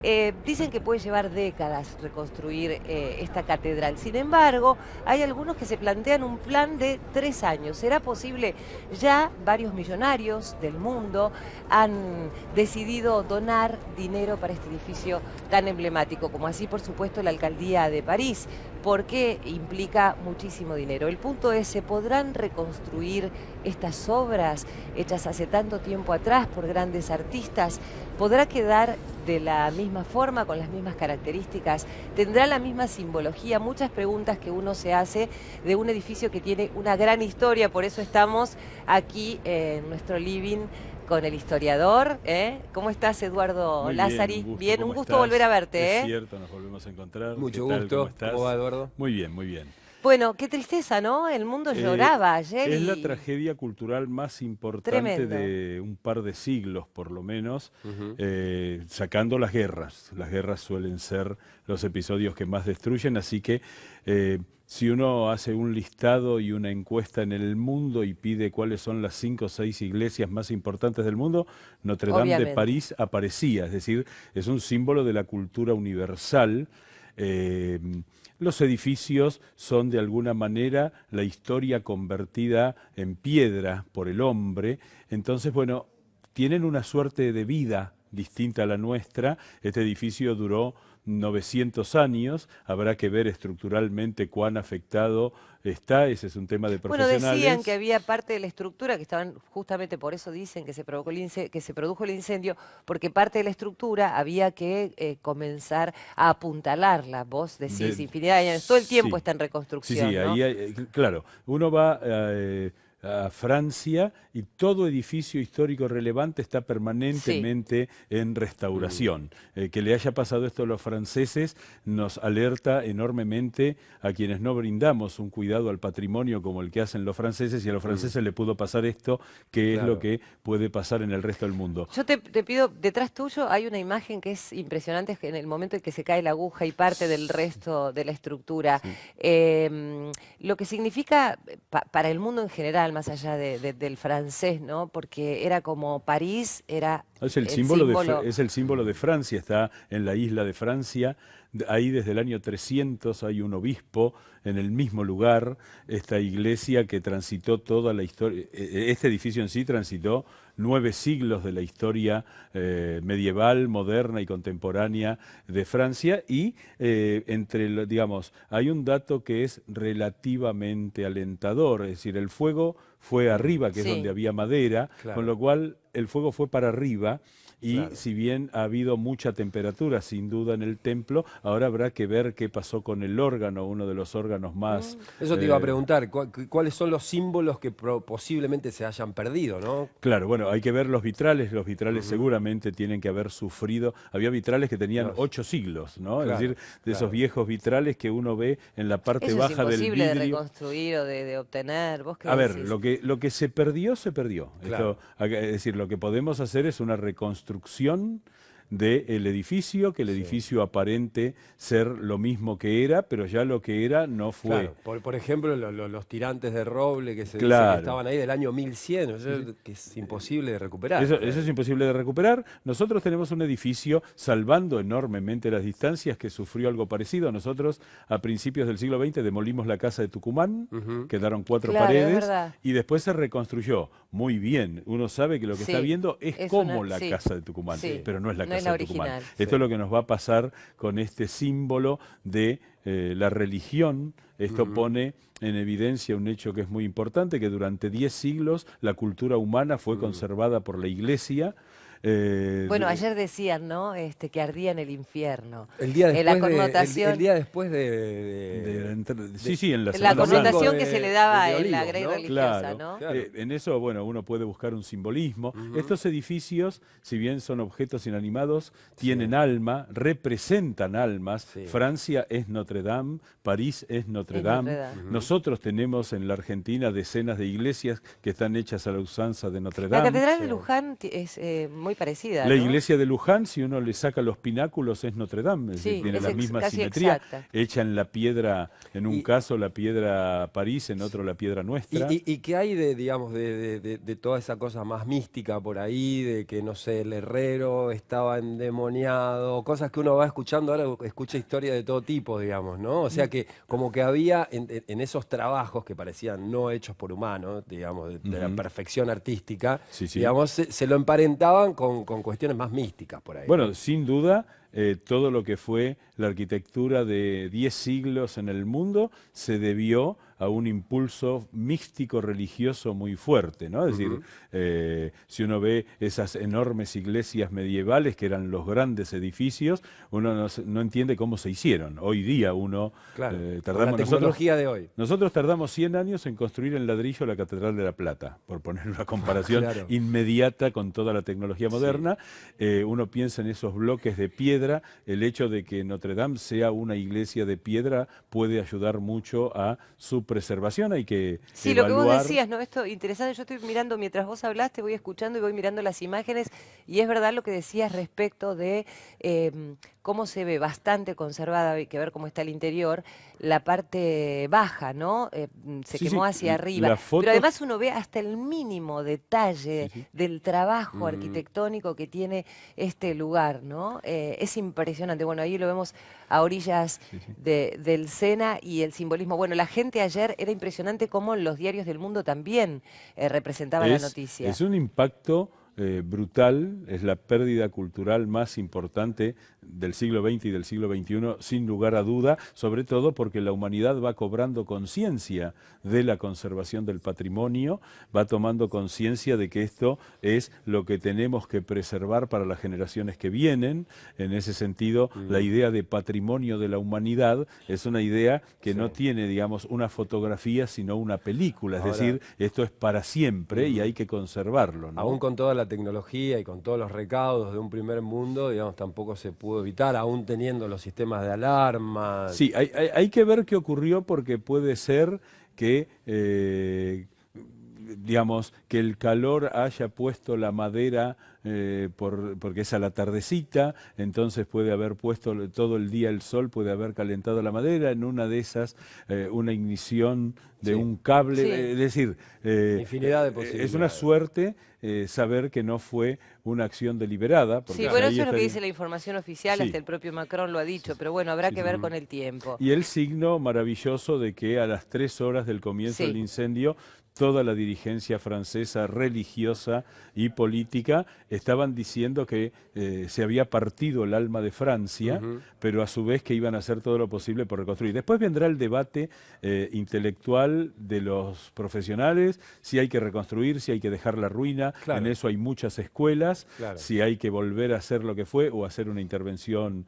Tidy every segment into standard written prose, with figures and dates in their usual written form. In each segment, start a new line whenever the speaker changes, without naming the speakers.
Dicen que puede llevar décadas reconstruir esta catedral. Sin embargo, hay algunos que se plantean un plan de 3 años. ¿Será posible? Ya varios millonarios del mundo han decidido donar dinero para este edificio tan emblemático, como así, por supuesto, la alcaldía de París, porque implica muchísimo dinero. El punto es, ¿se podrán reconstruir estas obras hechas hace tanto tiempo atrás por grandes artistas? ¿Podrá quedar de la misma forma, con las mismas características? ¿Tendrá la misma simbología? Muchas preguntas que uno se hace de un edificio que tiene una gran historia. Por eso estamos aquí en nuestro living con el historiador. ¿Cómo estás, Eduardo
Muy
Lázari?
bien, un gusto.
Bien, un
¿Cómo
gusto volver a
estás?
verte.
Es cierto, nos volvemos a encontrar.
Mucho
¿Qué tal? ¿Cómo
gusto.
estás?
¿Cómo va, Eduardo?
Muy bien, muy bien.
Bueno, qué tristeza, ¿no? El mundo lloraba ayer
Es la
y...
tragedia cultural más importante
Tremendo.
de un par de siglos, por lo menos,
Ujú.
sacando las guerras. Las guerras suelen ser los episodios que más destruyen, así que si uno hace un listado y una encuesta en el mundo y pide cuáles son las 5 o 6 iglesias más importantes del mundo, Notre Dame de
Obviamente.
París aparecía, es decir, es un símbolo de la cultura universal. Eh, los edificios son de alguna manera la historia convertida en piedra por el hombre. Entonces, bueno, tienen una suerte de vida distinta a la nuestra. Este edificio duró 900 años, habrá que ver estructuralmente cuán afectado está, ese es un tema de
Bueno, decían que
profesionales.
había parte de la estructura que estaban, justamente por eso dicen que se provocó que se produjo el incendio, porque parte de la estructura había que comenzar a apuntalarla. Vos decís,
De-
infinidad de años, todo el tiempo
sí,
está en
sí,
reconstrucción, ¿no?
ahí claro, uno va a Francia y todo edificio histórico relevante está
Sí.
permanentemente en restauración. Que le haya pasado esto a los franceses nos alerta enormemente a quienes no brindamos un cuidado al patrimonio como el que hacen los franceses, y a los
Mm,
franceses le pudo pasar esto, que es lo
claro.
que puede pasar en el resto del mundo.
Yo te pido, detrás tuyo hay una imagen que es impresionante, es que en el momento en que se cae la aguja y parte del resto de la estructura,
Sí.
lo que significa para el mundo en general, más allá del francés, ¿no? Porque era como París, era
Es el
el
símbolo
símbolo.
es el símbolo de Francia, está en la isla de Francia. Ahí desde el año 300 hay un obispo en el mismo lugar. Esta iglesia que transitó toda la historia, este edificio en sí transitó 9 siglos de la historia medieval, moderna y contemporánea de Francia. Y digamos, hay un dato que es relativamente alentador, es decir, el fuego fue arriba, que es donde
Sí.
había madera, con
Claro,
lo cual el fuego fue para arriba. Y
claro.
si bien ha habido mucha temperatura, sin duda, en el templo, ahora habrá que ver qué pasó con el órgano, uno de los órganos más...
Mm.
Eso te iba a preguntar, ¿cuáles son los símbolos que posiblemente se hayan perdido, ¿no?
Claro, bueno, hay que ver los vitrales
Ujú.
seguramente tienen que haber sufrido, había vitrales que tenían
Los,
8 siglos, ¿no? Es decir,
claro,
de esos
claro.
viejos vitrales que uno ve en la parte
Eso es
baja del
imposible de
vidrio.
reconstruir o de obtener. ¿Vos qué
A ver,
decís?
lo que se perdió, se perdió. Esto,
Claro.
es decir, lo que podemos hacer es una reconstrucción del edificio, que el
Sí.
edificio aparente ser lo mismo que era, pero ya lo que era no fue.
Claro, por ejemplo, los tirantes de roble que se dice que
Claro.
estaban ahí del año 1100, o sea, que es imposible de recuperar.
Eso es imposible de recuperar. Nosotros tenemos un edificio, salvando enormemente las distancias, que sufrió algo parecido. Nosotros, a principios del siglo XX, demolimos la casa de Tucumán,
Ujú.
quedaron 4
Claro, es
paredes,
verdad.
y después se reconstruyó. Muy bien, uno sabe que lo que está
Sí,
viendo es
es
como
una,
la
sí,
casa de Tucumán,
sí,
pero no es la
no es
casa
la
de Tucumán.
original.
Esto es
Sí.
lo que nos va a pasar con este símbolo de la religión. Esto
Ujú.
pone en evidencia un hecho que es muy importante, que durante 10 siglos la cultura humana fue
Mm.
conservada por la Iglesia. eh,
Bueno,
de-
ayer decían, ¿no? Que ardía en el infierno.
El día
La
después el
connotación,
día después
sí, sí, en la
la
del
Semana Santa.
domingo
connotación que se le daba
de
en la
Olivos,
grey
¿no?
religiosa,
Claro,
¿no?
Claro.
en eso, bueno, uno puede buscar un simbolismo.
Ujú.
Estos edificios, si bien son objetos inanimados,
Sí,
tienen alma, representan almas.
sí.
Francia es Notre Dame, París es Notre
Es Notre
Dame.
Dame.
Ujú.
Nosotros tenemos en la Argentina decenas de iglesias que están hechas a la usanza de Notre
La
Dame.
Catedral
Sí.
de Luján es muy parecida,
La
¿no?
iglesia de Luján, si uno le saca los pináculos, es Notre Dame, es decir,
Sí,
tiene
es
la misma
casi
simetría,
exacta.
hecha en la piedra, en un
Y,
caso la piedra París, en otro la piedra nuestra.
y qué hay de, digamos, de toda esa cosa más mística por ahí, de que, no sé, el herrero estaba endemoniado, cosas que uno va escuchando, ahora escucha historias de todo tipo, digamos, ¿no? O sea que como que había en esos trabajos que parecían no hechos por humanos, digamos, de la
Ujú.
perfección artística,
Sí, sí.
digamos, se lo emparentaban con cuestiones más místicas por ahí,
Bueno,
¿no?
sin duda, todo lo que fue la arquitectura de 10 siglos en el mundo se debió a un impulso místico religioso muy fuerte, ¿no? Es decir,
Ujú.
si uno ve esas enormes iglesias medievales que eran los grandes edificios, uno no entiende cómo se hicieron. Hoy día uno
Claro, con la
tardamos
tecnología de hoy.
nosotros tardamos 100 años en construir en ladrillo la Catedral de la Plata, por poner una comparación
Claro,
inmediata con toda la tecnología
sí.
moderna. Uno piensa en esos bloques de piedra, el hecho de que Notre Dame sea una iglesia de piedra puede ayudar mucho a su preservación. Hay que
Sí, lo que vos
evaluar.
decías, ¿no? Esto interesante, yo estoy mirando, mientras vos hablaste, voy escuchando y voy mirando las imágenes, y es verdad lo que decías respecto de cómo se ve bastante conservada, hay que ver cómo está el interior, la parte baja, ¿no? Se
Sí,
quemó
sí,
hacia arriba,
las
pero
fotos.
además uno ve hasta el mínimo
Sí,
detalle
sí.
del trabajo
Mm,
arquitectónico que tiene este lugar, ¿no? Es impresionante. Bueno, ahí lo vemos a orillas
Sí, sí.
del Sena y el simbolismo. Bueno, la gente ayer era impresionante cómo los diarios del mundo también representaban la
Es
noticia.
un impacto brutal, es la pérdida cultural más importante del siglo XX y del siglo XXI, sin lugar a duda, sobre todo porque la humanidad va cobrando conciencia de la conservación del patrimonio, va tomando conciencia de que esto es lo que tenemos que preservar para las generaciones que vienen. En ese sentido, la
mm,
idea de patrimonio de la humanidad es una idea que
sí.
no tiene, digamos, una fotografía, sino una película, es
Ahora,
decir, esto es para siempre y
mm,
hay que conservarlo,
aún
¿no?
con toda la tecnología y con todos los recaudos de un primer mundo, digamos, tampoco se pudo evitar, aún teniendo los sistemas de alarma.
Sí, hay que ver qué ocurrió porque puede ser que, digamos, que el calor haya puesto la madera porque es a la tardecita, entonces puede haber puesto todo el día el sol, puede haber calentado la madera, en una de esas una ignición de
Sí,
un cable,
Sí.
es decir,
infinidad de
es una
posibilidades.
suerte saber que no fue una acción deliberada,
Sí,
porque
Claro.
bueno,
ahí
eso es lo que
estaría...
dice la información oficial, hasta
Sí,
el propio Macron lo ha
sí,
dicho,
sí.
pero bueno, habrá
Sí,
que
sí.
ver con el tiempo.
Y el signo maravilloso de que a las 3 horas del comienzo del
Sí.
incendio, toda la dirigencia francesa, religiosa y política, estaban diciendo que se había partido el alma de Francia,
Ujú,
pero a su vez que iban a hacer todo lo posible por reconstruir. Después vendrá el debate intelectual de los profesionales, si hay que reconstruir, si hay que dejar la ruina, en
claro,
eso hay muchas escuelas,
claro,
si hay que volver a hacer lo que fue o hacer una intervención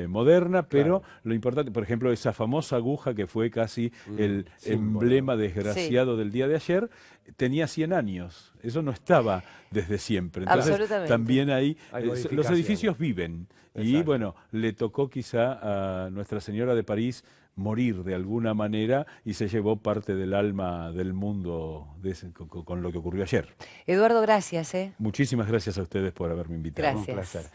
moderna, pero
claro.
lo importante, por ejemplo, esa famosa aguja que fue casi el
Símbolo, ¿no?
emblema
Sí,
desgraciado del día de ayer, tenía 100 años. Eso no estaba desde siempre. Entonces,
Claro,
absolutamente.
también ahí,
hay
los
modificaciones.
edificios viven. Y
Exacto.
bueno, le tocó quizá a Nuestra Señora de París morir de alguna manera y se llevó parte del alma del mundo con lo que ocurrió ayer.
Eduardo, gracias, ¿eh?
Muchísimas gracias a ustedes por haberme invitado.
Un placer.
Gracias.